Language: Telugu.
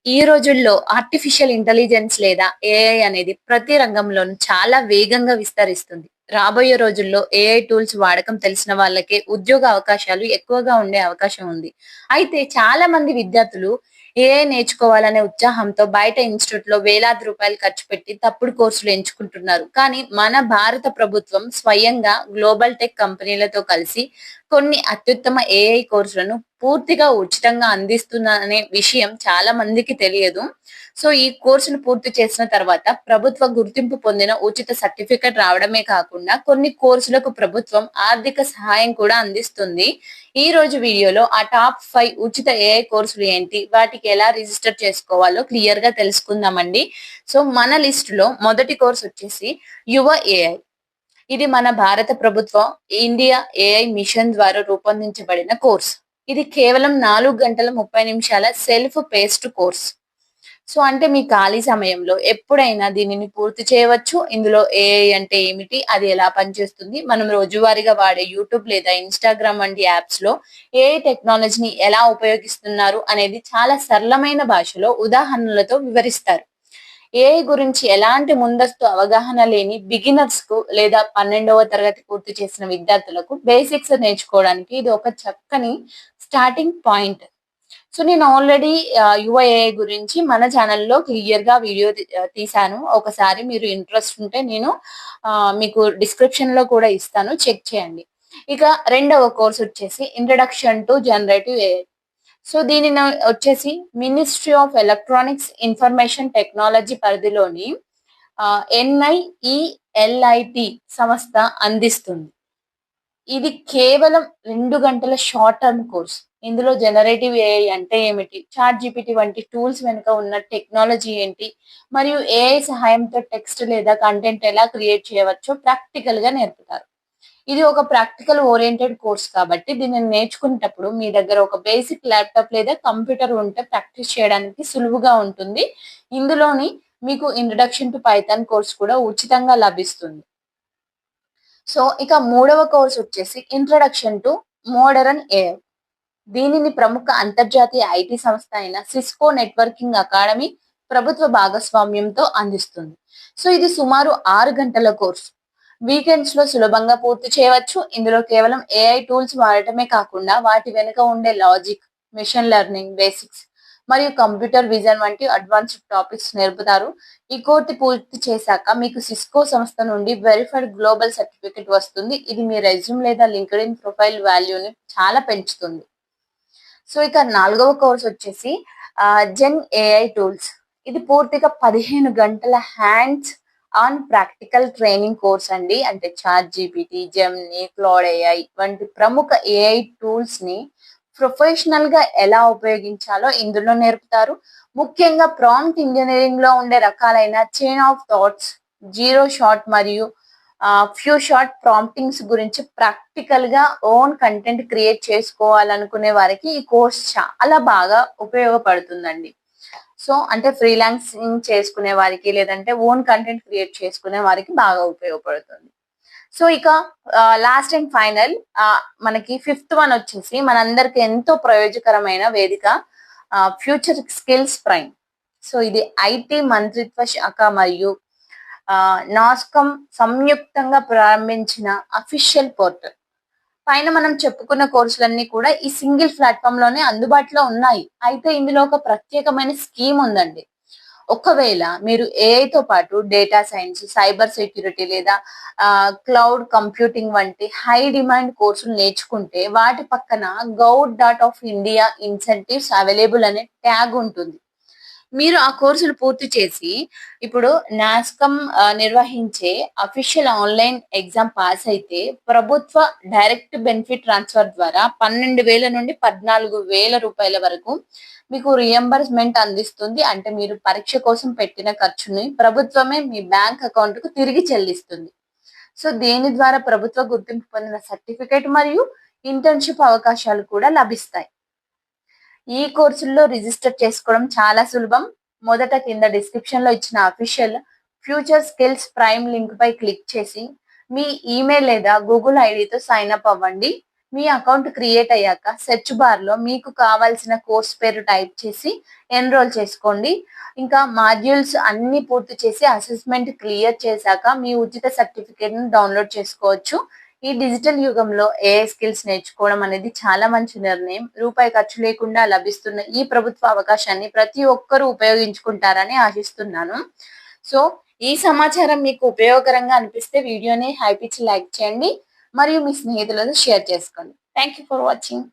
ఈ రోజుల్లో ఆర్టిఫిషియల్ ఇంటెలిజెన్స్ లేదా ఏఐ అనేది ప్రతి రంగంలోనూ చాలా వేగంగా విస్తరిస్తుంది. రాబోయే రోజుల్లో ఏఐ టూల్స్ వాడకం తెలిసిన వాళ్ళకే ఉద్యోగ అవకాశాలు ఎక్కువగా ఉండే అవకాశం ఉంది. అయితే చాలా మంది విద్యార్థులు ఏఐ నేర్చుకోవాలనే ఉత్సాహంతో బయట ఇన్‌స్టిట్యూట్‌లో వేలాది రూపాయలు ఖర్చు పెట్టి తప్పుడు కోర్సులు ఎంచుకుంటున్నారు. కానీ మన భారత ప్రభుత్వం స్వయంగా గ్లోబల్ టెక్ కంపెనీలతో కలిసి కొన్ని అత్యుత్తమ ఏఐ కోర్సులను పూర్తిగా ఉచితంగా అందిస్తుందనే విషయం చాలా మందికి తెలియదు. సో, ఈ కోర్సును పూర్తి చేసిన తర్వాత ప్రభుత్వ గుర్తింపు పొందిన ఉచిత సర్టిఫికేట్ రావడమే కాకుండా కొన్ని కోర్సులకు ప్రభుత్వం ఆర్థిక సహాయం కూడా అందిస్తుంది. ఈ రోజు వీడియోలో ఆ టాప్ 5 ఉచిత ఏఐ కోర్సులు ఏంటి? వాటికి ఎలా రిజిస్టర్ చేసుకోవాలో క్లియర్‌గా తెలుసుకుందామండి. సో, మన లిస్ట్‌లో మొదటి కోర్స్ వచ్చేసి యువ ఏఐ. ఇది మన భారత ప్రభుత్వం ఇండియా ఏఐ మిషన్ ద్వారా రూపొందించబడిన కోర్స్. ఇది కేవలం 4 గంటల 30 నిమిషాల సెల్ఫ్ పేస్డ్ కోర్స్. సో, అంటే మీ ఖాళీ సమయంలో ఎప్పుడైనా దీనిని పూర్తి చేయవచ్చు. ఇందులో ఏఐ అంటే ఏమిటి? అది ఎలా పనిచేస్తుంది? మనం రోజువారీగా వాడే యూట్యూబ్ లేదా ఇన్‌స్టాగ్రామ్ వంటి యాప్స్‌లో ఏఐ టెక్నాలజీని ఎలా ఉపయోగిస్తున్నారు అనేది చాలా సరళమైన భాషలో ఉదాహరణలతో వివరిస్తారు. ఏఐ గురించి ఎలాంటి ముందస్తు అవగాహన లేని బిగినర్స్‌కు లేదా 12వ తరగతి పూర్తి చేసిన విద్యార్థులకు బేసిక్స్ నేర్చుకోవడానికి ఇది ఒక చక్కని స్టార్టింగ్ పాయింట్. సో, నేను ఆల్రెడీ యువ ఏఐ గురించి మన ఛానెల్‌లో క్లియర్‌గా వీడియో తీశాను. ఒకసారి మీరు ఇంట్రెస్ట్ ఉంటే నేను మీకు డిస్క్రిప్షన్‌లో కూడా ఇస్తాను. చెక్ చేయండి. ఇక రెండవ కోర్స్ వచ్చేసి introduction to generative AI. So, దీనిని వచ్చేసి ministry of electronics information technology పరిధిలోని ఎన్ఐఈఎల్ఐటి సంస్థ అందిస్తుంది. ఇది కేవలం 2 గంటల షార్ట్ టర్మ్ కోర్స్. ఇందులో జనరేటివ్ ఏఐ అంటే ఏమిటి? చాట్‌జీపీటీ వంటి టూల్స్ వెనుక ఉన్న టెక్నాలజీ ఏంటి? మరియు ఏఐ సహాయంతో టెక్స్ట్ లేదా కంటెంట్ ఎలా క్రియేట్ చేయవచ్చో ప్రాక్టికల్‌గా నేర్పుతారు. ఇది ఒక ప్రాక్టికల్ ఓరియెంటెడ్ కోర్స్ కాబట్టి దీనిని నేర్చుకునేటప్పుడు మీ దగ్గర ఒక బేసిక్ ల్యాప్‌టాప్ లేదా కంప్యూటర్ ఉంటే ప్రాక్టీస్ చేయడానికి సులువుగా ఉంటుంది. ఇందులోని మీకు ఇంట్రడక్షన్ టు పైథాన్ కోర్స్ కూడా ఉచితంగా లభిస్తుంది. సో, ఇక మూడవ కోర్స్ వచ్చేసి ఇంట్రడక్షన్ టు మోడరన్ ఏఐ. దీనిని ప్రముఖ అంతర్జాతీయ ఐటీ సంస్థ అయిన సిస్కో నెట్వర్కింగ్ అకాడమీ ప్రభుత్వ భాగస్వామ్యంతో అందిస్తుంది. సో, ఇది సుమారు 6 గంటల కోర్సు. వీకెండ్స్‌లో సులభంగా పూర్తి చేయవచ్చు. ఇందులో కేవలం ఏఐ టూల్స్ వాడటమే కాకుండా వాటి వెనుక ఉండే లాజిక్, మెషిన్ లెర్నింగ్ బేసిక్స్ మరియు కంప్యూటర్ విజన్ వంటి అడ్వాన్స్డ్ టాపిక్స్ నేర్పుతారు. ఈ కోర్సు పూర్తి చేశాక మీకు సిస్కో సంస్థ నుండి వెరిఫైడ్ గ్లోబల్ సర్టిఫికేట్ వస్తుంది. ఇది మీ రెజ్యూమ్ లేదా లింక్డ్ఇన్ ప్రొఫైల్ వాల్యూని చాలా పెంచుతుంది. సో, ఇక నాలుగవ కోర్స్ వచ్చేసి జెన్ ఏఐ టూల్స్. ఇది పూర్తిగా 15 గంటల hands on practical training course అండి. అంటే చాట్‌జీపీటీ, జెమినీ, క్లౌడ్ ఏఐ వంటి ప్రముఖ ఏఐ టూల్స్‌ని ప్రొఫెషనల్‌గా ఎలా ఉపయోగించాలో ఇందులో నేర్పుతారు. ముఖ్యంగా ప్రాంప్ట్ ఇంజినీరింగ్‌లో ఉండే రకాలైన chain of thoughts, zero shot మరియు ఫ్యూ షాట్ ప్రాంప్టింగ్స్ గురించి ప్రాక్టికల్‌గా ఓన్ కంటెంట్ క్రియేట్ చేసుకోవాలనుకునే వారికి ఈ కోర్స్ చాలా బాగా ఉపయోగపడుతుందండి. సో, అంటే ఫ్రీలాన్సింగ్ చేసుకునే వారికి లేదంటే ఓన్ కంటెంట్ క్రియేట్ చేసుకునే వారికి బాగా ఉపయోగపడుతుంది. సో, ఇక లాస్ట్ అండ్ ఫైనల్ మనకి ఫిఫ్త్ వన్ వచ్చేసి మనందరికి ఎంతో ప్రయోజకరమైన వేదిక ఫ్యూచర్ స్కిల్స్ ప్రైమ్. సో, ఇది ఐటీ మంత్రిత్వ శాఖ మరియు నాస్కామ్ సంయుక్తంగా ప్రారంభించిన అఫీషియల్ పోర్టల్. పైన మనం చెప్పుకున్న కోర్సులన్నీ కూడా ఈ సింగిల్ ప్లాట్‌ఫార్మ్ లోనే అందుబాటులో ఉన్నాయి. అయితే ఇందులో ఒక ప్రత్యేకమైన స్కీమ్ ఉందండి. ఒకవేళ మీరు ఏఐతో పాటు డేటా సైన్స్, సైబర్ సెక్యూరిటీ లేదా క్లౌడ్ కంప్యూటింగ్ వంటి హై డిమాండ్ కోర్సులు నేర్చుకుంటే వాటి పక్కన govt dot of India incentives available అనే ట్యాగ్ ఉంటుంది. మీరు ఆ కోర్సులు పూర్తి చేసి ఇప్పుడు నాస్కామ్ నిర్వహించే అఫీషియల్ ఆన్‌లైన్ ఎగ్జామ్ పాస్ అయితే ప్రభుత్వ డైరెక్ట్ బెనిఫిట్ ట్రాన్స్‌ఫర్ ద్వారా 12,000 నుండి 14,000 రూపాయల వరకు మీకు రియంబర్స్‌మెంట్ అందిస్తుంది. అంటే మీరు పరీక్ష కోసం పెట్టిన ఖర్చుని ప్రభుత్వమే మీ బ్యాంక్ అకౌంట్‌కు తిరిగి చెల్లిస్తుంది. సో, దీని ద్వారా ప్రభుత్వ గుర్తింపు పొందిన సర్టిఫికేట్ మరియు ఇంటర్న్‌షిప్ అవకాశాలు కూడా లభిస్తాయి. ఈ కోర్సుల్లో రిజిస్టర్ చేసుకోవడం చాలా సులభం. మొదట కింద డిస్క్రిప్షన్‌లో ఇచ్చిన official future skills prime link పై క్లిక్ చేసి మీ ఈమెయిల్ లేదా గూగుల్ ఐడీతో సైన్ అప్ అవ్వండి. మీ అకౌంట్ క్రియేట్ అయ్యాక సెర్చ్ బార్లో మీకు కావాల్సిన కోర్స్ పేరు టైప్ చేసి ఎన్రోల్ చేసుకోండి. ఇంకా మాడ్యూల్స్ అన్ని పూర్తి చేసి అసెస్మెంట్ క్లియర్ చేశాక మీ ఉచిత సర్టిఫికేట్‌ని డౌన్‌లోడ్ చేసుకోవచ్చు. ఈ డిజిటల్ యుగంలో ఏఐ స్కిల్స్ నేర్చుకోవడం అనేది చాలా మంచి నిర్ణయం. రూపాయి ఖర్చు లేకుండా లభిస్తున్న ఈ ప్రభుత్వ అవకాశాన్ని ప్రతి ఒక్కరూ ఉపయోగించుకుంటారని ఆశిస్తున్నాను. సో, ఈ సమాచారం మీకు ఉపయోగకరంగా అనిపిస్తే వీడియోని హైప్ ఇచ్చి లైక్ చేయండి. మరియు మీ స్నేహితులతో షేర్ చేసుకోండి. Thank you for watching.